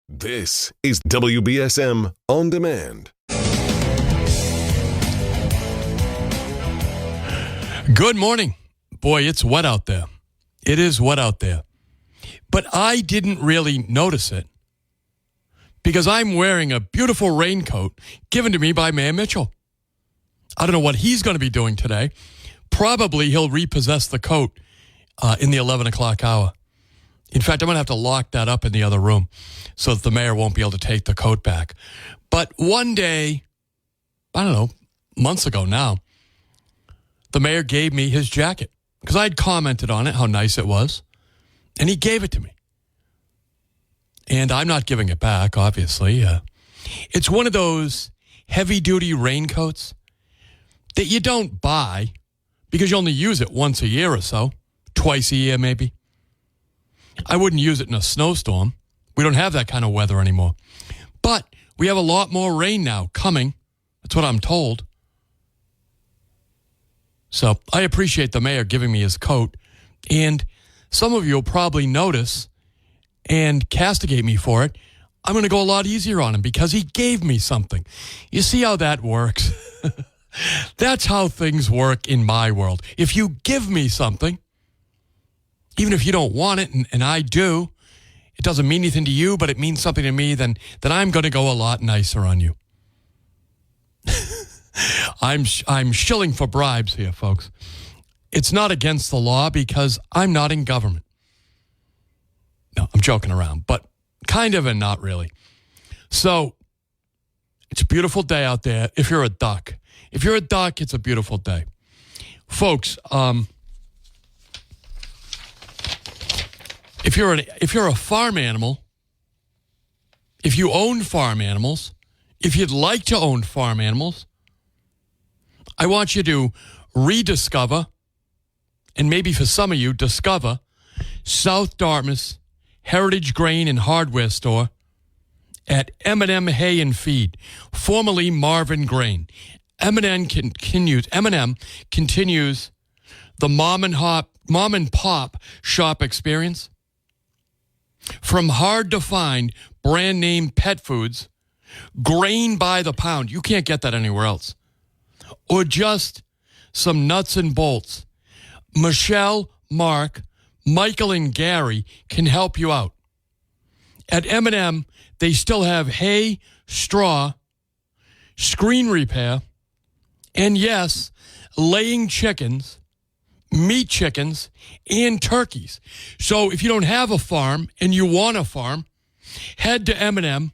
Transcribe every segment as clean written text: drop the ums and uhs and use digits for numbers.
This is WBSM On Demand. Good morning. Boy, it's wet out there. It is wet out there. But I didn't really notice it because I'm wearing a beautiful raincoat given to me by Mayor Mitchell. I don't know what he's going to be doing today. Probably he'll repossess the coat in the 11 o'clock hour. In fact, I'm going to have to lock that up in the other room so that the mayor won't be able to take the coat back. But one day, I don't know, months ago now, the mayor gave me his jacket because I'd commented on it, how nice it was, and he gave it to me. And I'm not giving it back, obviously. It's one of those heavy-duty raincoats that you don't buy because you only use it once a year or so, twice a year maybe. I wouldn't use it in a snowstorm. We don't have that kind of weather anymore. But we have a lot more rain now coming. That's what I'm told. So I appreciate the mayor giving me his coat. And some of you will probably notice and castigate me for it. I'm going to go a lot easier on him because he gave me something. You see how that works? That's how things work in my world. If you give me something, even if you don't want it, and I do, it doesn't mean anything to you, but it means something to me, then I'm going to go a lot nicer on you. I'm shilling for bribes here, folks. It's not against the law because I'm not in government. No, I'm joking around, but kind of and not really. So it's a beautiful day out there if you're a duck. If you're a duck, it's a beautiful day. Folks, if you're a farm animal, if you own farm animals, if you'd like to own farm animals, I want you to rediscover, and maybe for some of you, discover South Dartmouth's Heritage Grain and Hardware Store at M&M Hay and Feed, formerly Marvin Grain. M&M continues the mom and pop shop experience. From hard-to-find brand-name pet foods, grain by the pound. You can't get that anywhere else. Or just some nuts and bolts. Michelle, Mark, Michael, and Gary can help you out. At M&M, they still have hay, straw, screen repair, and yes, laying chickens, meat chickens, and turkeys. So if you don't have a farm and you want a farm, head to M&M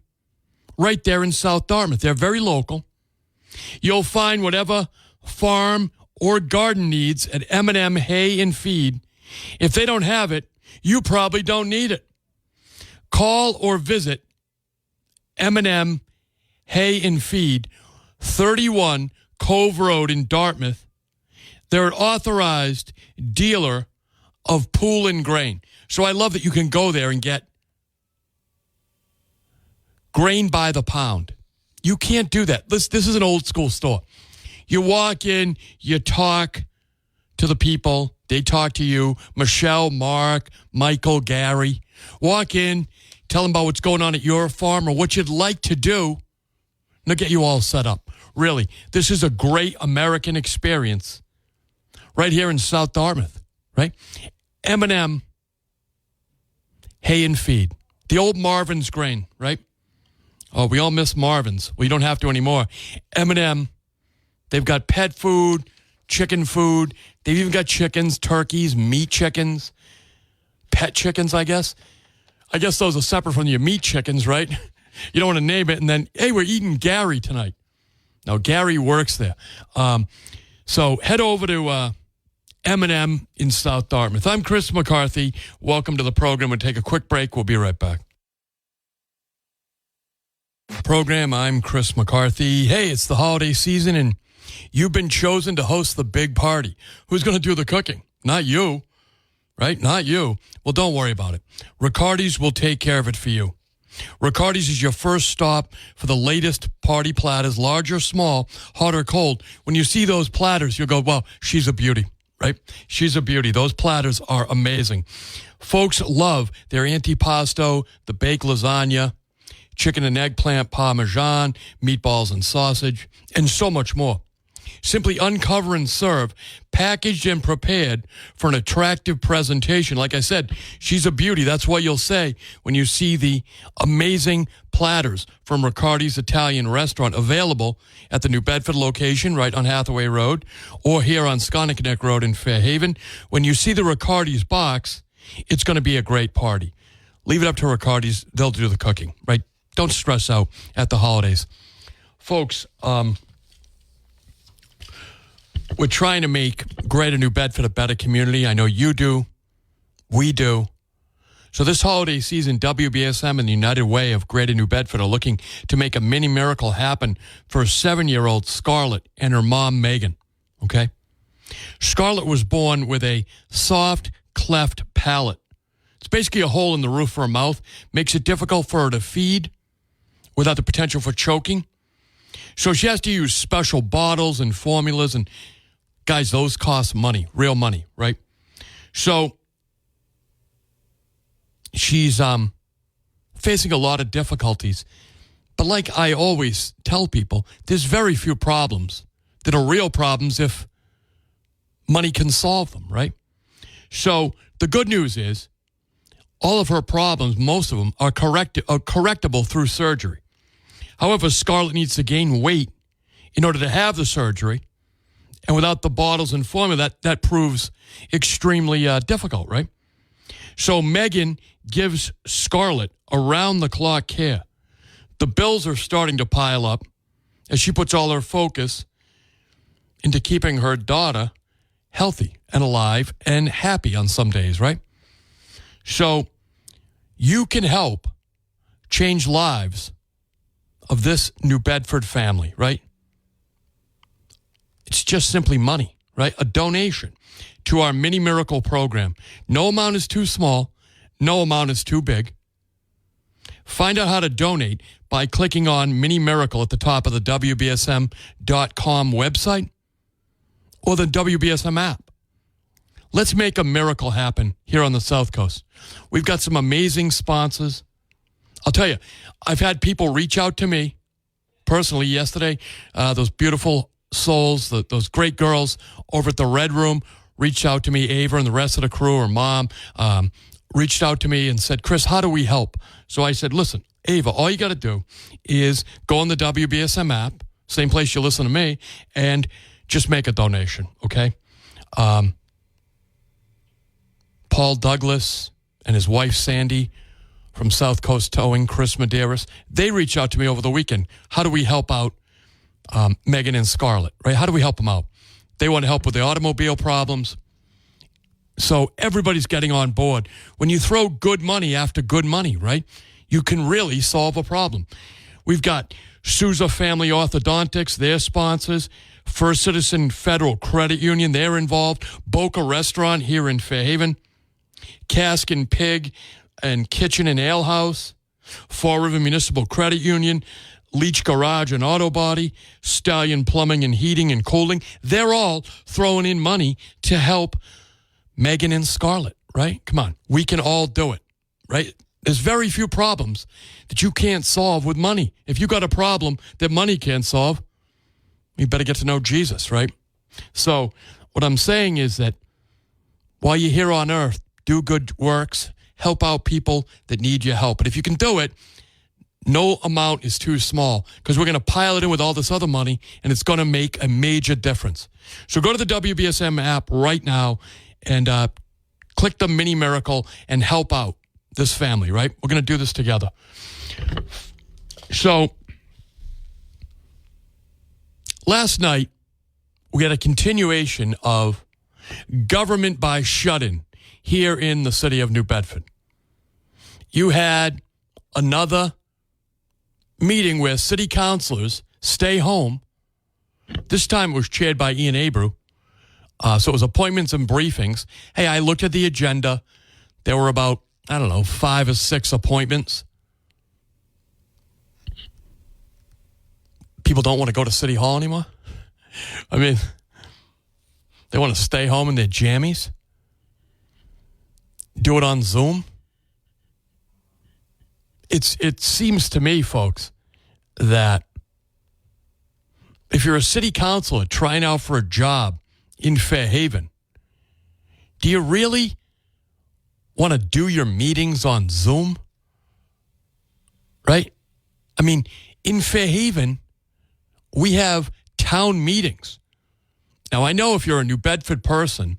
right there in South Dartmouth. They're very local. You'll find whatever farm or garden needs at M&M Hay and Feed. If they don't have it, you probably don't need it. Call or visit M&M Hay and Feed, 31 Cove Road in Dartmouth. They're an authorized dealer of pool and grain. So I love that you can go there and get grain by the pound. You can't do that. This is an old school store. You walk in, you talk to the people. They talk to you. Michelle, Mark, Michael, Gary. Walk in, tell them about what's going on at your farm or what you'd like to do. And they'll get you all set up. Really, this is a great American experience. Right here in South Dartmouth, right? M&M, Hay and Feed. The old Marvin's Grain, right? Oh, we all miss Marvin's. Well, you don't have to anymore. M&M, they've got pet food, chicken food. They've even got chickens, turkeys, meat chickens, pet chickens, I guess. I guess those are separate from your meat chickens, right? You don't want to name it and then, hey, we're eating Gary tonight. No, Gary works there. So head over to M&M in South Dartmouth. I'm Chris McCarthy. Welcome to the program. We'll take a quick break. We'll be right back. Program, I'm Chris McCarthy. Hey, it's the holiday season, and you've been chosen to host the big party. Who's going to do the cooking? Not you, right? Not you. Well, don't worry about it. Riccardi's will take care of it for you. Riccardi's is your first stop for the latest party platters, large or small, hot or cold. When you see those platters, you'll go, well, she's a beauty, right? She's a beauty. Those platters are amazing. Folks love their antipasto, the baked lasagna. chicken and eggplant parmesan, meatballs and sausage, and so much more. Simply uncover and serve, packaged and prepared for an attractive presentation. Like I said, she's a beauty. That's what you'll say when you see the amazing platters from Riccardi's Italian Restaurant available at the New Bedford location right on Hathaway Road or here on Sconneck Road in Fairhaven. When you see the Riccardi's box, it's going to be a great party. Leave it up to Riccardi's. They'll do the cooking, right? Don't stress out at the holidays. Folks, we're trying to make Greater New Bedford a better community. I know you do. We do. So this holiday season, WBSM and the United Way of Greater New Bedford are looking to make a mini miracle happen for 7-year-old Scarlett and her mom, Megan. Okay? Scarlett was born with a soft, cleft palate. It's basically a hole in the roof of her mouth. Makes it difficult for her to feed without the potential for choking. So she has to use special bottles and formulas, and guys, those cost money, real money, right? So she's facing a lot of difficulties. But like I always tell people, there's very few problems that are real problems if money can solve them, right? So the good news is all of her problems, most of them, are correctable through surgery. However, Scarlett needs to gain weight in order to have the surgery. And without the bottles and formula, that proves extremely difficult, right? So Megan gives Scarlett around-the-clock care. The bills are starting to pile up as she puts all her focus into keeping her daughter healthy and alive and happy on some days, right? So you can help change lives of this New Bedford family, right? It's just simply money, right? A donation to our Mini Miracle program. No amount is too small. No amount is too big. Find out how to donate by clicking on Mini Miracle at the top of the WBSM.com website or the WBSM app. Let's make a miracle happen here on the South Coast. We've got some amazing sponsors. I'll tell you, I've had people reach out to me personally yesterday. Those beautiful souls, those great girls over at the Red Room reached out to me. Ava and the rest of the crew, her mom, reached out to me and said, Chris, how do we help? So I said, listen, Ava, all you got to do is go on the WBSM app, same place you listen to me, and just make a donation, okay? Paul Douglas and his wife, Sandy, from South Coast Towing, Chris Medeiros, they reached out to me over the weekend. How do we help out Megan and Scarlett, right? How do we help them out? They want to help with the automobile problems. So everybody's getting on board. When you throw good money after good money, right, you can really solve a problem. We've got Sousa Family Orthodontics, their sponsors, First Citizen Federal Credit Union, they're involved, Boca Restaurant here in Fairhaven, Cask and Pig and Kitchen and Ale House, Fall River Municipal Credit Union, Leach Garage and Auto Body, Stallion Plumbing and Heating and Cooling. They're all throwing in money to help Megan and Scarlett, right? Come on, we can all do it, right? There's very few problems that you can't solve with money. If you got a problem that money can't solve, you better get to know Jesus, right? So what I'm saying is that while you're here on earth, do good works, help out people that need your help. But if you can do it, no amount is too small because we're going to pile it in with all this other money and it's going to make a major difference. So go to the WBSM app right now and click the Mini Miracle and help out this family, right? We're going to do this together. So last night, we had a continuation of government by shut-in here in the city of New Bedford. You had another meeting where city councilors stay home. This time it was chaired by Ian Abreu. So it was appointments and briefings. Hey, I looked at the agenda. There were about, 5 or 6 appointments. People don't want to go to City Hall anymore. I mean, they want to stay home in their jammies. Do it on Zoom. it seems to me, folks, that if you're a city councilor trying out for a job in Fairhaven, do you really want to do your meetings on Zoom? Right? I mean, in Fairhaven, we have town meetings. Now, I know if you're a New Bedford person,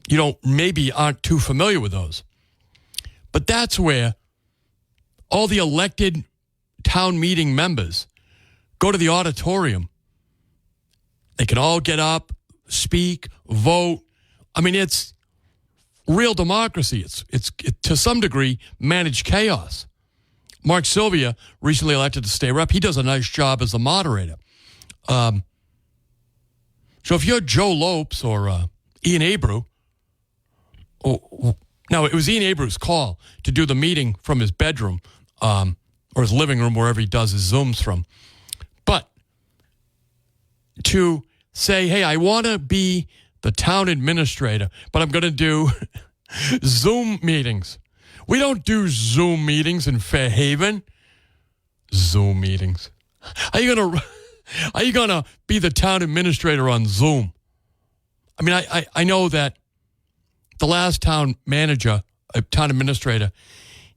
you aren't too familiar with those. But that's where all the elected town meeting members go to the auditorium. They can all get up, speak, vote. I mean, it's real democracy. It's to some degree managed chaos. Mark Sylvia, recently elected to state rep, he does a nice job as a moderator. So if you're Joe Lopes or Ian Abreu, now it was Ian Abreu's call to do the meeting from his bedroom or his living room, wherever he does his Zooms from. But to say, hey, I want to be the town administrator, but I'm going to do Zoom meetings. We don't do Zoom meetings in Fairhaven. Zoom meetings. Are you gonna be the town administrator on Zoom? I mean, I know that the last town administrator,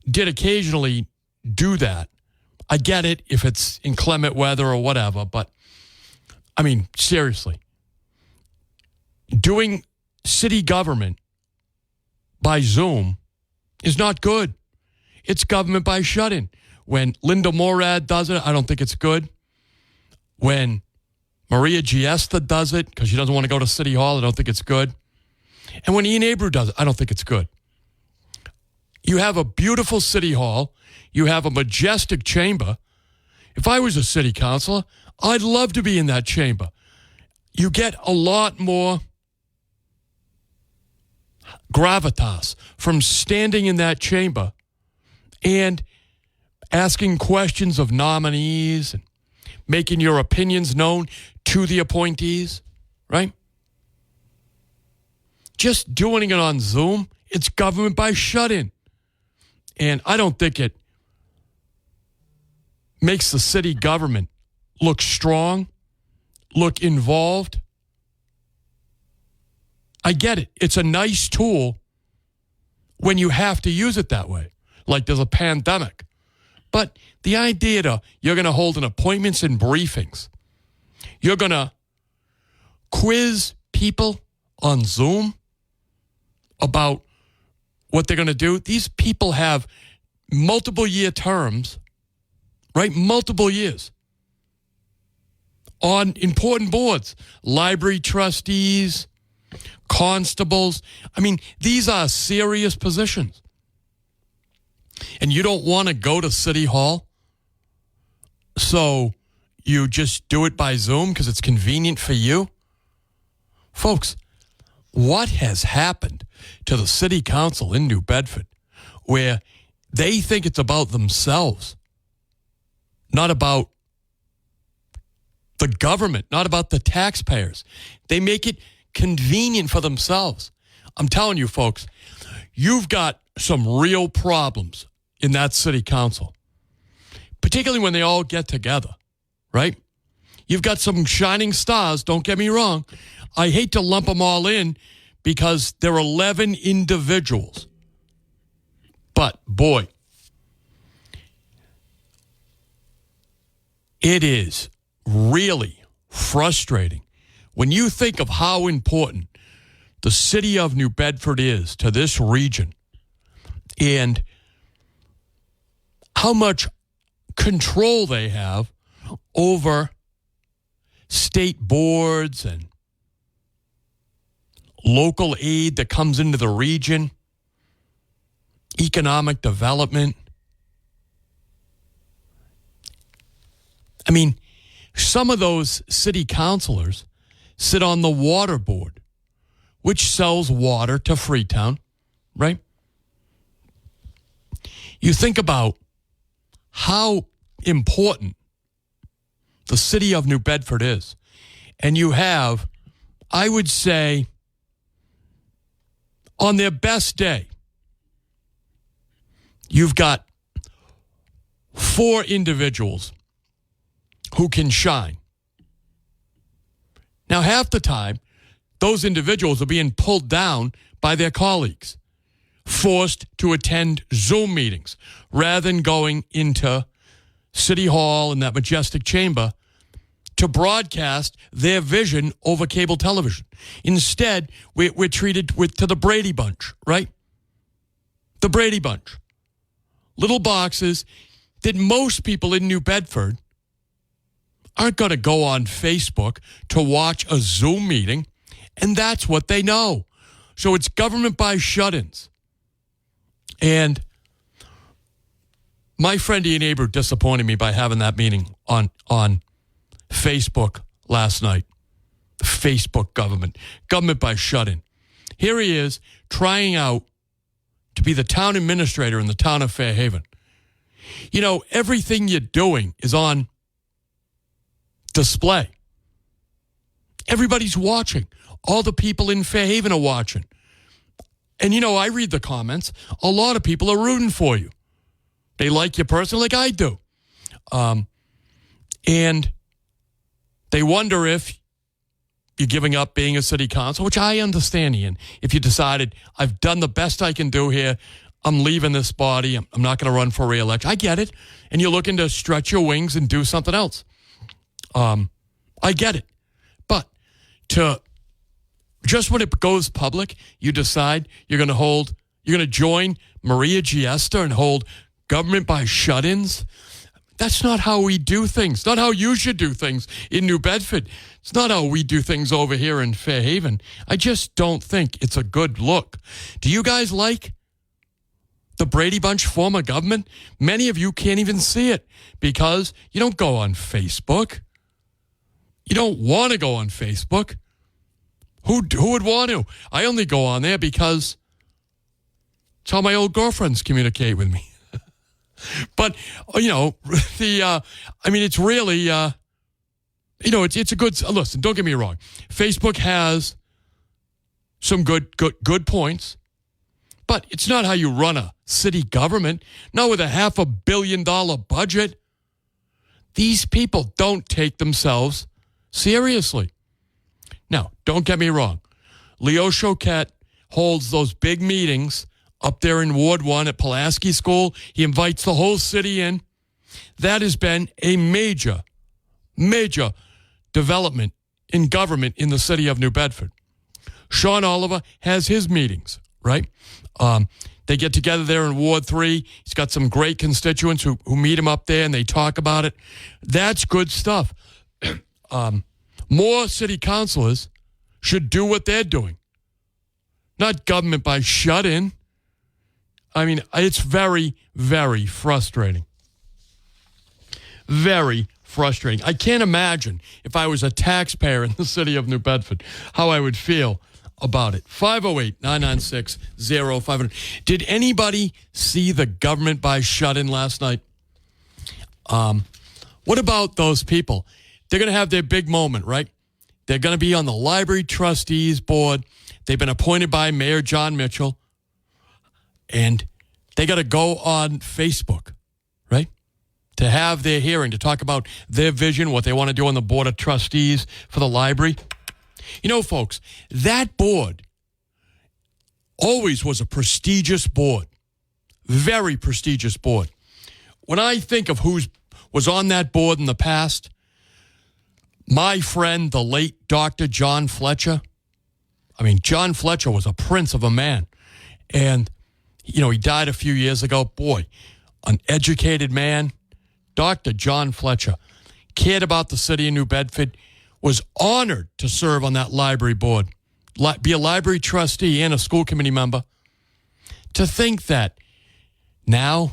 did occasionally do that. I get it if it's inclement weather or whatever, but I mean, seriously, doing city government by Zoom is not good. It's government by shut-in. When Linda Morad does it, I don't think it's good. When Maria Giesta does it, because she doesn't want to go to City Hall, I don't think it's good. And when Ian Abreu does it, I don't think it's good. You have a beautiful City Hall. You have a majestic chamber. If I was a city councilor, I'd love to be in that chamber. You get a lot more gravitas from standing in that chamber and asking questions of nominees and making your opinions known to the appointees, right? Just doing it on Zoom, it's government by shut-in. And I don't think it makes the city government look strong, look involved. I get it. It's a nice tool when you have to use it that way, like there's a pandemic. But the idea that you're going to hold an appointments and briefings, you're going to quiz people on Zoom about what they're going to do. These people have multiple year terms, right? Multiple years on important boards, library trustees, constables. I mean, these are serious positions. And you don't want to go to City Hall, so you just do it by Zoom because it's convenient for you? Folks, what has happened to the city council in New Bedford where they think it's about themselves, not about the government, not about the taxpayers? They make it convenient for themselves. I'm telling you, folks, you've got some real problems in that city council, particularly when they all get together, right? You've got some shining stars, don't get me wrong. I hate to lump them all in because they're 11 individuals. But, boy, it is really frustrating when you think of how important the city of New Bedford is to this region and how much control they have over state boards and local aid that comes into the region, economic development. I mean, some of those city councilors sit on the water board, which sells water to Freetown, right? You think about how important the city of New Bedford is. And you have, I would say, on their best day, you've got 4 individuals who can shine. Now, half the time, those individuals are being pulled down by their colleagues, forced to attend Zoom meetings rather than going into City Hall in that majestic chamber to broadcast their vision over cable television. Instead, we're treated to the Brady Bunch, right? The Brady Bunch. Little boxes that most people in New Bedford aren't going to go on Facebook to watch a Zoom meeting, and that's what they know. So it's government by shut-ins. And my friend Ian Aber disappointed me by having that meeting on Facebook last night. Facebook government by shut-in. Here he is trying out to be the town administrator in the town of Fairhaven. You know, everything you're doing is on display. Everybody's watching. All the people in Fairhaven are watching. And, you know, I read the comments. A lot of people are rooting for you. They like you personally like I do. And they wonder if you're giving up being a city council, which I understand, Ian. If you decided, I've done the best I can do here, I'm leaving this body, I'm not going to run for re-election. I get it. And you're looking to stretch your wings and do something else. I get it. But just when it goes public, you decide you're going to join Maria Giesta and hold government by shut-ins. That's not how we do things. Not how you should do things in New Bedford. It's not how we do things over here in Fairhaven. I just don't think it's a good look. Do you guys like the Brady Bunch form of government? Many of you can't even see it because you don't go on Facebook. You don't want to go on Facebook. Who would want to? I only go on there because it's how my old girlfriends communicate with me. But, you know, it's really, it's a good, listen, don't get me wrong. Facebook has some good points, but it's not how you run a city government, not with a $500 million budget. These people don't take themselves seriously. Now, don't get me wrong. Leo Choquette holds those big meetings up there in Ward 1 at Pulaski School. He invites the whole city in. That has been a major development in government in the city of New Bedford. Sean Oliver has his meetings, right? They get together there in Ward 3. He's got some great constituents who meet him up there and they talk about it. That's good stuff. More city councilors should do what they're doing, not government by shut-in. I mean, it's very, very frustrating. Very frustrating. I can't imagine if I was a taxpayer in the city of New Bedford, how I would feel about it. 508-996-0500. Did anybody see the government by shut-in last night? What about those people? They're going to have their big moment, right? They're going to be on the library trustees board. They've been appointed by Mayor John Mitchell. And they got to go on Facebook, right, to have their hearing, to talk about their vision, what they want to do on the board of trustees for the library. You know, folks, that board always was a prestigious board, very prestigious board. When I think of who was on that board in the past, my friend, the late Dr. John Fletcher. I mean, John Fletcher was a prince of a man. And, you know, he died a few years ago. Boy, an educated man. Dr. John Fletcher cared about the city of New Bedford, was honored to serve on that library board, be a library trustee and a school committee member. To think that now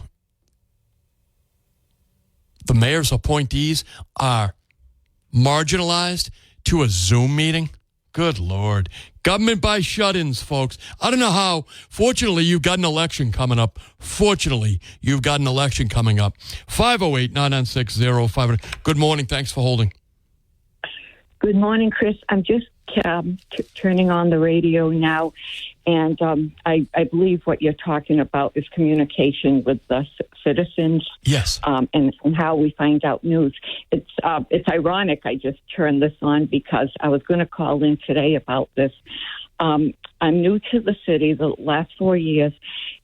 the mayor's appointees are marginalized to a Zoom meeting? Good Lord. Government by shut-ins, folks. I don't know how. Fortunately, you've got an election coming up. 508-996-0500. Good morning. Thanks for holding. Good morning, Chris. I'm just turning on the radio now, and I believe what you're talking about is communication with the citizens. Yes. And how we find out news. It's ironic I just turned this on because I was going to call in today about this. I'm new to the city the last 4 years,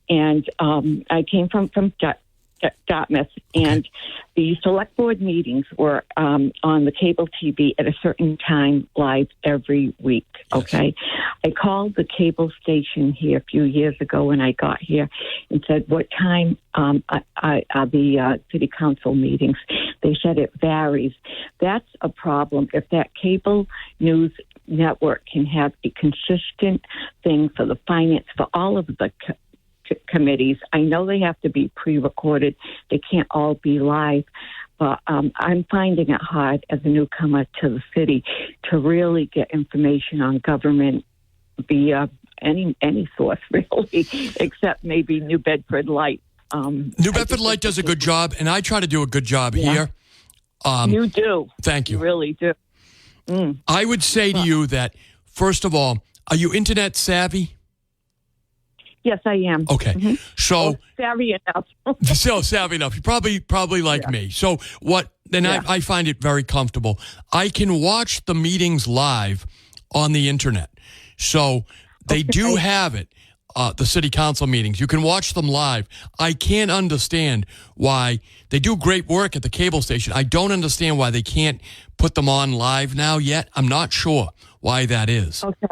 and I came from Dartmouth, and the select board meetings were on the cable TV at a certain time live every week, okay? Yes. I called the cable station here a few years ago when I got here and said, what time are the city council meetings? They said it varies. That's a problem. If that cable news network can have a consistent thing for the finance, for all of the committees. I know they have to be pre-recorded. They can't all be live. But I'm finding it hard as a newcomer to the city to really get information on government via any source, really, except maybe New Bedford Light. New Bedford Light does a good job, and I try to do a good job here. You do. Thank you. You really do. I would say to you that, first of all, are you internet savvy? Yes, I am. Okay. Mm-hmm. So savvy enough. So savvy enough. You're probably like me. So I find it very comfortable. I can watch the meetings live on the internet. So they do have it, the city council meetings. You can watch them live. I can't understand why they do great work at the cable station. I don't understand why they can't put them on live now yet. I'm not sure why that is. Okay.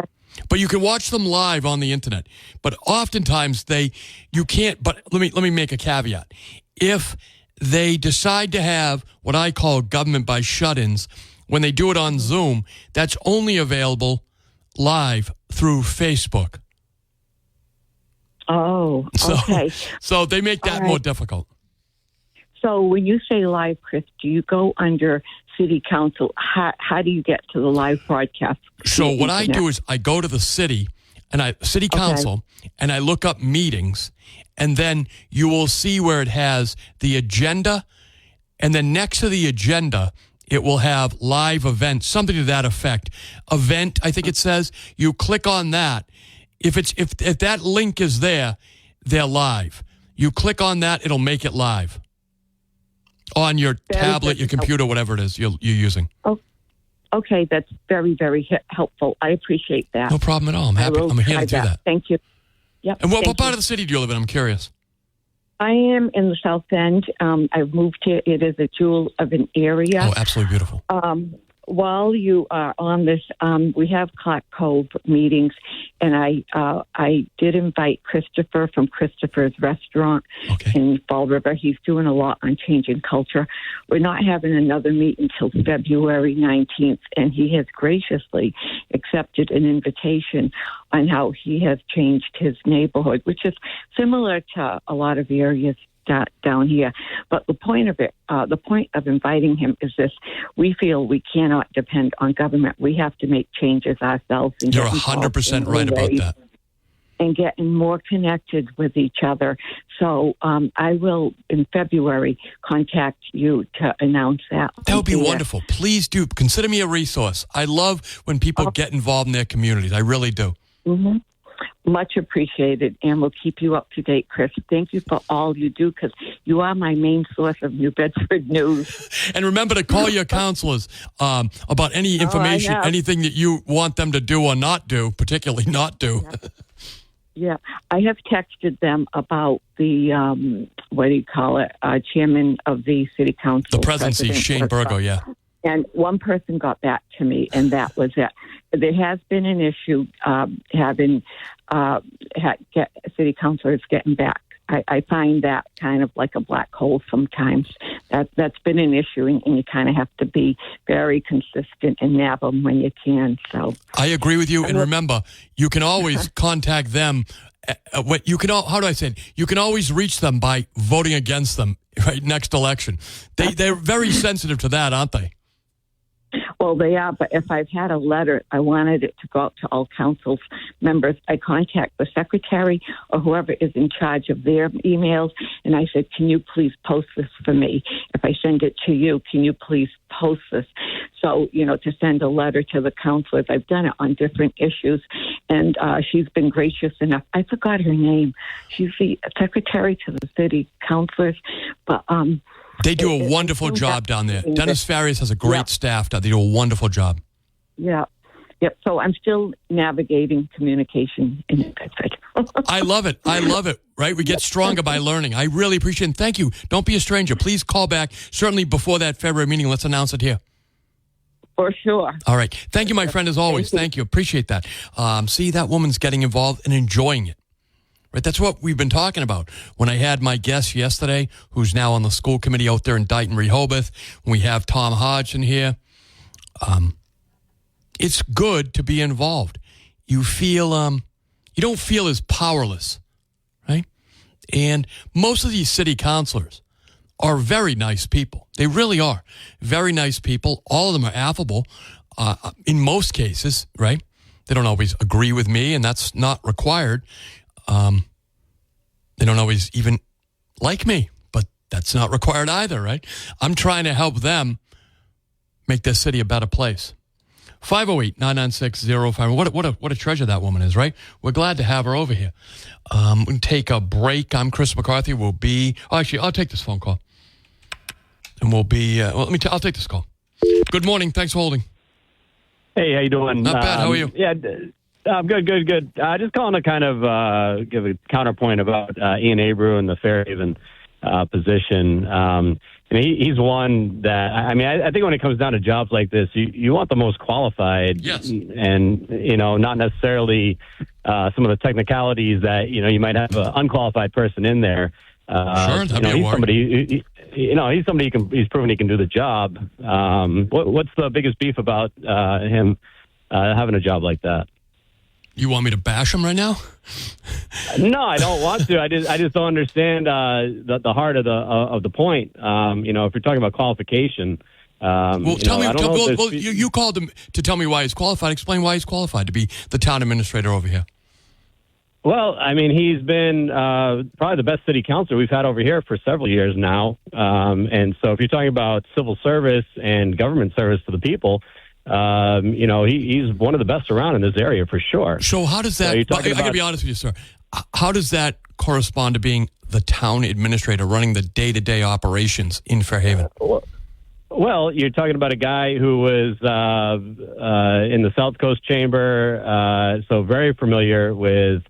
But you can watch them live on the internet. But oftentimes you can't. But let me make a caveat. If they decide to have what I call government by shut-ins, when they do it on Zoom, that's only available live through Facebook. Oh, okay. So they make that more difficult. So when you say live, Chris, do you go under city council? How do you get to the live broadcast? So what I do is I go to the city council and I look up meetings, and then you will see where it has the agenda, and then next to the agenda it will have live events, something to that effect. Event, I think it says. You click on that. If that link is there, they're live. You click on that, it'll make it live on your tablet, your computer, whatever it is you're using. Oh, okay, that's very, very helpful. I appreciate that. No problem at all. I'm happy. I'm here to do that. Thank you. Yep. And what part of the city do you live in? I'm curious. I am in the South End. I've moved here. It is a jewel of an area. Oh, absolutely beautiful. While you are on this, we have Clark Cove meetings, and I did invite Christopher from Christopher's Restaurant in Fall River. He's doing a lot on changing culture. We're not having another meeting until February 19th, and he has graciously accepted an invitation on how he has changed his neighborhood, which is similar to a lot of areas down here. But the point of inviting him is this: we feel we cannot depend on government. We have to make changes ourselves. And you're 100% right about that. And getting more connected with each other. So I will, in February, contact you to announce that. That would be wonderful. Please do. Consider me a resource. I love when people get involved in their communities. I really do. Mm-hmm. Much appreciated, and we'll keep you up to date, Chris. Thank you for all you do, because you are my main source of New Bedford news. And remember to call your counselors about any information, anything that you want them to do or not do, particularly not do. Yeah, I have texted them about the, chairman of the city council. The presidency, Shane Burgo, yeah. And one person got back to me, and that was it. There has been an issue having city councilors getting back. I find that kind of like a black hole sometimes. That's been an issue, and you kind of have to be very consistent and nab them when you can. So I agree with you. And remember, you can always contact them. You can always reach them by voting against them right next election. They're very sensitive to that, aren't they? Well, they are, but if I've had a letter, I wanted it to go out to all council members. I contact the secretary or whoever is in charge of their emails, and I said, can you please post this for me? If I send it to you, can you please post this? So, to send a letter to the counselors. I've done it on different issues, and she's been gracious enough. I forgot her name. She's the secretary to the city councilors, but they do a wonderful job down there. Dennis Farias has a great staff. They do a wonderful job. Yeah. Yep. So I'm still navigating communication in Bedford. I love it. Right? We get stronger by learning. I really appreciate it. And thank you. Don't be a stranger. Please call back. Certainly before that February meeting. Let's announce it here. For sure. All right. Thank you, my friend, as always. Thank you. Appreciate that. See, that woman's getting involved and enjoying it. Right? That's what we've been talking about. When I had my guest yesterday, who's now on the school committee out there in Dighton, Rehoboth, we have Tom Hodgson here. It's good to be involved. You feel, you don't feel as powerless, right? And most of these city councilors are very nice people. They really are very nice people. All of them are affable in most cases, right? They don't always agree with me, and that's not required. They don't always even like me, but that's not required either, right? I'm trying to help them make this city a better place. 508-996-05. What a treasure that woman is, right? We're glad to have her over here. We'll take a break. I'm Chris McCarthy. I'll take this phone call. And we'll be, I'll take this call. Good morning. Thanks for holding. Hey, how you doing? Not bad. How are you? Yeah, good. Just calling to kind of give a counterpoint about Ian Abreu and the Fairhaven position. He's one that, I think when it comes down to jobs like this, you want the most qualified. Yes. And, not necessarily some of the technicalities that, you might have an unqualified person in there. Sure, he's somebody, he's somebody he's proven he can do the job. What's the biggest beef about him having a job like that? You want me to bash him right now? No, I don't want to. I just don't understand the heart of the point. If you're talking about qualification, tell me. You called him to tell me why he's qualified. Explain why he's qualified to be the town administrator over here. Well, he's been probably the best city councilor we've had over here for several years now. And so if you're talking about civil service and government service to the people, he's one of the best around in this area for sure. So how does that, I got to be honest with you, sir, how does that correspond to being the town administrator running the day-to-day operations in Fairhaven? Well, you're talking about a guy who was in the South Coast Chamber, so very familiar with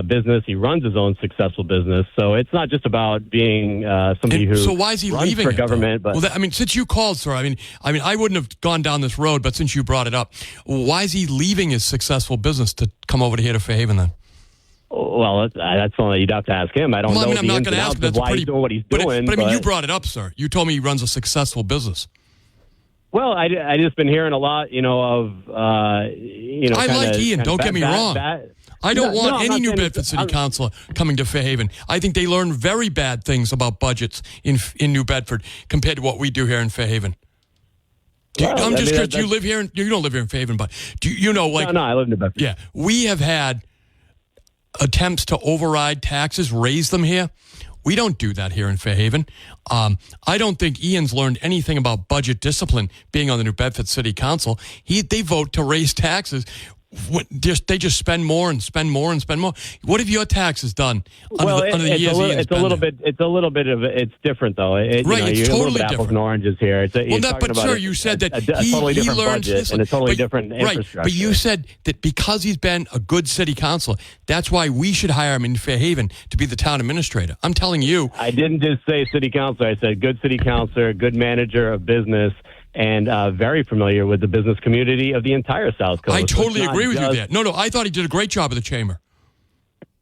business. He runs his own successful business, so it's not just about being somebody who so why is he runs leaving for government. But since you called, sir, I wouldn't have gone down this road, but since you brought it up, why is he leaving his successful business to come over here to Fairhaven then? Well, that's something you'd have to ask him. I don't know I'm not going to ask him. Why he's doing what he's doing. But you brought it up, sir. You told me he runs a successful business. Well, I just been hearing a lot, I like Ian. Don't get me wrong. I don't want any New Bedford City Council coming to Fairhaven. I think they learn very bad things about budgets in New Bedford compared to what we do here in Fairhaven. I'm just curious. Do you live here? You don't live here in Fairhaven, but do you know, like... No, I live in New Bedford. Yeah. We have had attempts to override taxes, raise them here. We don't do that here in Fairhaven. I don't think Ian's learned anything about budget discipline being on the New Bedford City Council. They vote to raise taxes. They just spend more and spend more and spend more. What have your taxes done under the years? It's a little bit of it's different though. Right, it's totally different. Apples and oranges here. You said that he learned budget and a totally different infrastructure. Right, but you said that because he's been a good city councilor, that's why we should hire him in Fairhaven to be the town administrator. I'm telling you. I didn't just say city councilor. I said good city councilor, good manager of business, and very familiar with the business community of the entire South Coast. I totally agree with you there. No, I thought he did a great job at the chamber.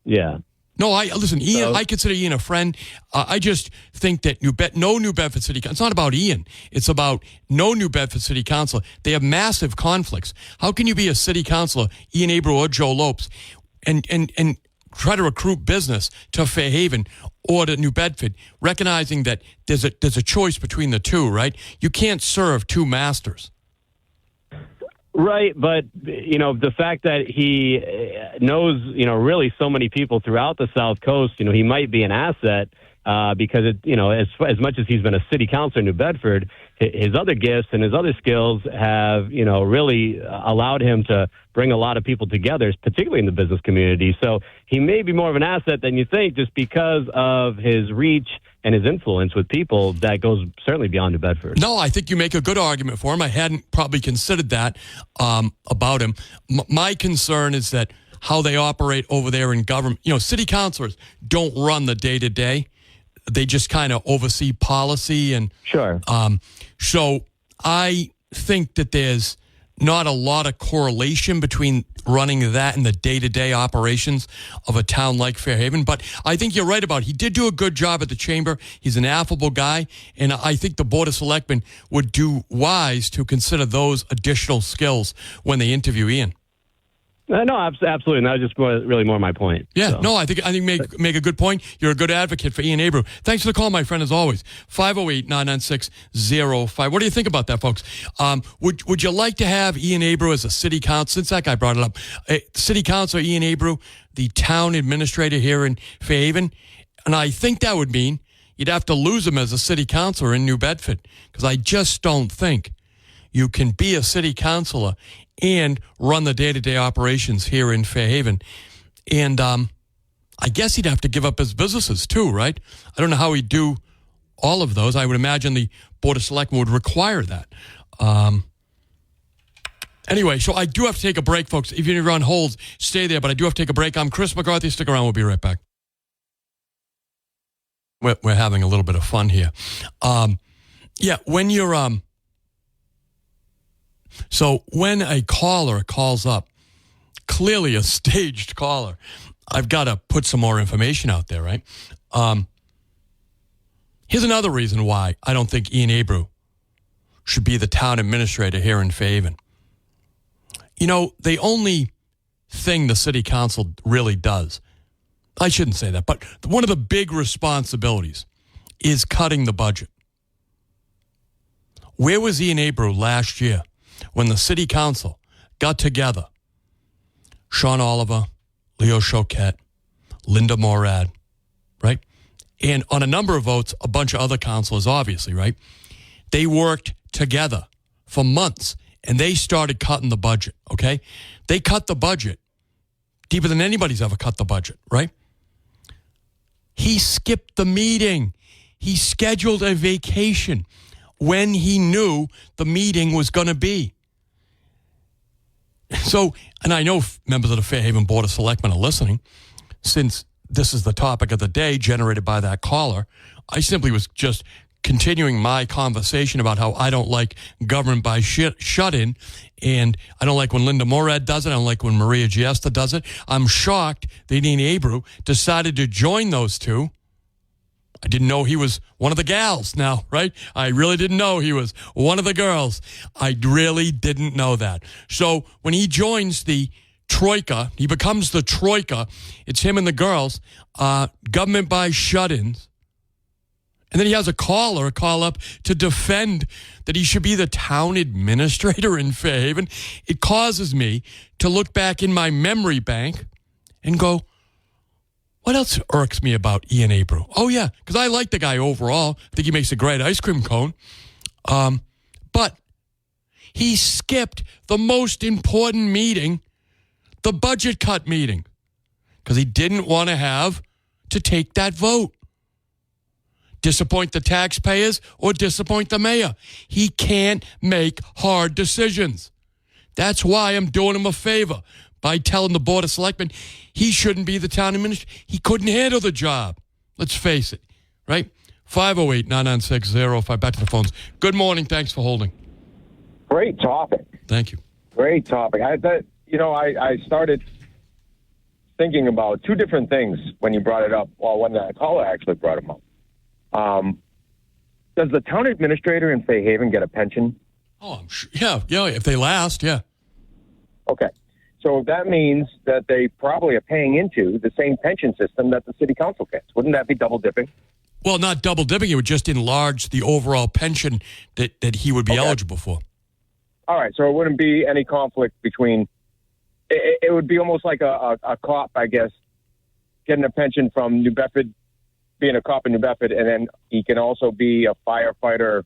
Yeah. No, listen, Ian, I consider Ian a friend. I just think that no New Bedford City Council, it's not about Ian. It's about no New Bedford City Council. They have massive conflicts. How can you be a city councilor, Ian Abreu or Joe Lopes, and try to recruit business to Fairhaven or to New Bedford, recognizing that there's a choice between the two, right? You can't serve two masters. Right, but, the fact that he knows, really so many people throughout the South Coast, he might be an asset because as much as he's been a city councilor in New Bedford, his other gifts and his other skills have really allowed him to bring a lot of people together, particularly in the business community. So he may be more of an asset than you think, just because of his reach and his influence with people that goes certainly beyond New Bedford. No, I think you make a good argument for him. I hadn't probably considered that about him. My concern is that how they operate over there in government. City councilors don't run the day-to-day. They just kind of oversee policy. And sure. So I think that there's not a lot of correlation between running that and the day-to-day operations of a town like Fairhaven. But I think you're right about it. He did do a good job at the chamber. He's an affable guy. And I think the Board of Selectmen would do wise to consider those additional skills when they interview Ian. No, absolutely. And that was just really more my point. Yeah, so. No, I think make a good point. You're a good advocate for Ian Abreu. Thanks for the call, my friend, as always. 508-996-05. What do you think about that, folks? Would you like to have Ian Abreu as a city council? Since that guy brought it up, city councilor Ian Abreu, the town administrator here in Fairhaven, and I think that would mean you'd have to lose him as a city councilor in New Bedford, because I just don't think you can be a city councilor and run the day-to-day operations here in Fairhaven. And I guess he'd have to give up his businesses too, right? I don't know how he'd do all of those. I would imagine the Board of Selectmen would require that. Anyway, so I do have to take a break, folks. If you're on hold, stay there, but I do have to take a break. I'm Chris McCarthy. Stick around. We'll be right back. We're having a little bit of fun here. When you're... So when a caller calls up, clearly a staged caller, I've got to put some more information out there, right? Here's another reason why I don't think Ian Abreu should be the town administrator here in Fairhaven. The only thing the city council really does, I shouldn't say that, but one of the big responsibilities is cutting the budget. Where was Ian Abreu last year when the city council got together? Sean Oliver, Leo Choquette, Linda Morad, right? And on a number of votes, a bunch of other councilors, obviously, right? They worked together for months, and they started cutting the budget, okay? They cut the budget deeper than anybody's ever cut the budget, right? He skipped the meeting. He scheduled a vacation when he knew the meeting was going to be. So, and I know members of the Fairhaven Board of Selectmen are listening, since this is the topic of the day generated by that caller. I simply was just continuing my conversation about how I don't like government by shut-in, and I don't like when Linda Morad does it. I don't like when Maria Giesta does it. I'm shocked that Ian Abreu decided to join those two. I didn't know he was one of the gals now, right? I really didn't know he was one of the girls. I really didn't know that. So when he joins the Troika, he becomes the Troika. It's him and the girls, government by shut-ins. And then he has a call up to defend that he should be the town administrator in Fairhaven. It causes me to look back in my memory bank and go, what else irks me about Ian Abreu? Oh, yeah, because I like the guy overall. I think he makes a great ice cream cone. But he skipped the most important meeting, the budget cut meeting, because he didn't want to have to take that vote. Disappoint the taxpayers or disappoint the mayor. He can't make hard decisions. That's why I'm doing him a favor by telling the Board of Selectmen he shouldn't be the town administrator. He couldn't handle the job. Let's face it, right? 508-996-05. Back to the phones. Good morning. Thanks for holding. Great topic. Thank you. Great topic. I started thinking about two different things when you brought it up. Well, when the caller actually brought them up. Does the town administrator in Fairhaven get a pension? Oh, I'm sure. Yeah. If they last, yeah. Okay. So that means that they probably are paying into the same pension system that the city council gets. Wouldn't that be double dipping? Well, not double dipping. It would just enlarge the overall pension that he would be eligible for. All right. So it wouldn't be any conflict between. It would be almost like a cop, I guess, getting a pension from New Bedford being a cop in New Bedford, and then he can also be a firefighter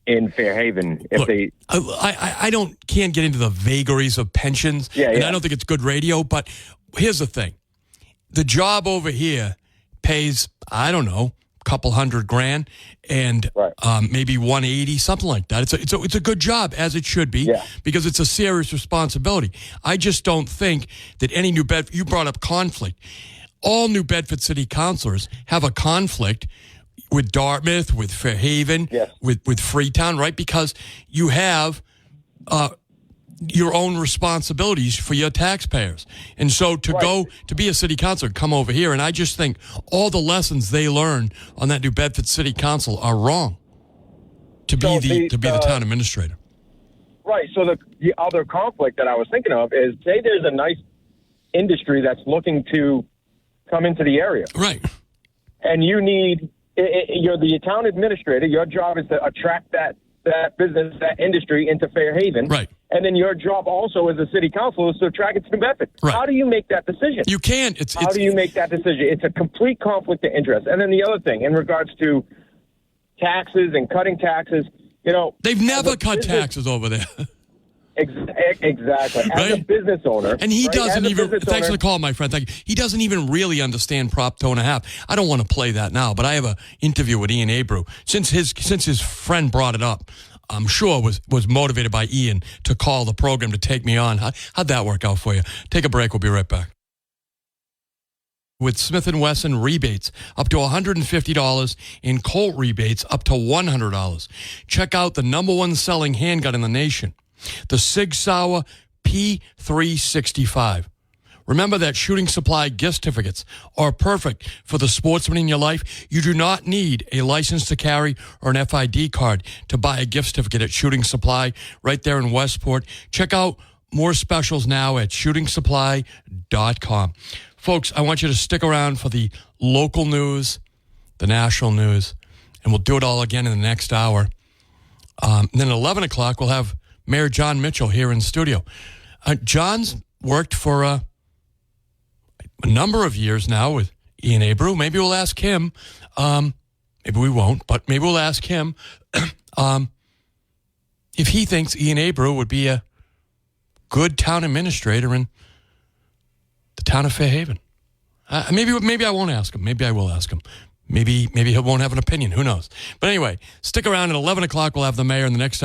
in Fairhaven. If Look, I can't get into the vagaries of pensions, and I don't think it's good radio. But here's the thing: the job over here pays, I don't know, a couple $100,000, and maybe 180, something like that. It's a good job, as it should be, because it's a serious responsibility. I just don't think that any New Bedford. You brought up conflict. All New Bedford City Councilors have a conflict with Dartmouth, with Fairhaven, with Freetown, right? Because you have your own responsibilities for your taxpayers. And so to be a city councilor, come over here, and I just think all the lessons they learn on that New Bedford City Council are wrong to be the town administrator. Right. So the other conflict that I was thinking of is, say there's a nice industry that's looking to come into the area. Right. And you're the town administrator. Your job is to attract that business, that industry into Fairhaven. Right. And then your job also as a city council is to attract it to New Bedford. Right. How do you make that decision? You can't. How do you make that decision? It's a complete conflict of interest. And then the other thing, in regards to taxes and cutting taxes, they've never cut taxes over there. Exactly. As a business owner. And he doesn't even, thanks for the call, my friend. Thank you. He doesn't even really understand Prop 2.5. I don't want to play that now, but I have an interview with Ian Abreu. Since his friend brought it up, I'm sure was motivated by Ian to call the program to take me on. How'd that work out for you? Take a break. We'll be right back. With Smith & Wesson rebates up to $150 and Colt rebates up to $100. Check out the number one selling handgun in the nation, the Sig Sauer P365. Remember that Shooting Supply gift certificates are perfect for the sportsman in your life. You do not need a license to carry or an FID card to buy a gift certificate at Shooting Supply right there in Westport. Check out more specials now at shootingsupply.com. Folks, I want you to stick around for the local news, the national news, and we'll do it all again in the next hour. And then at 11 o'clock, we'll have Mayor John Mitchell here in studio. John's worked for a number of years now with Ian Abreu. Maybe we'll ask him. Maybe we won't, but maybe we'll ask him if he thinks Ian Abreu would be a good town administrator in the town of Fairhaven. Maybe I won't ask him. Maybe I will ask him. Maybe he won't have an opinion. Who knows? But anyway, stick around at 11 o'clock. We'll have the mayor in the next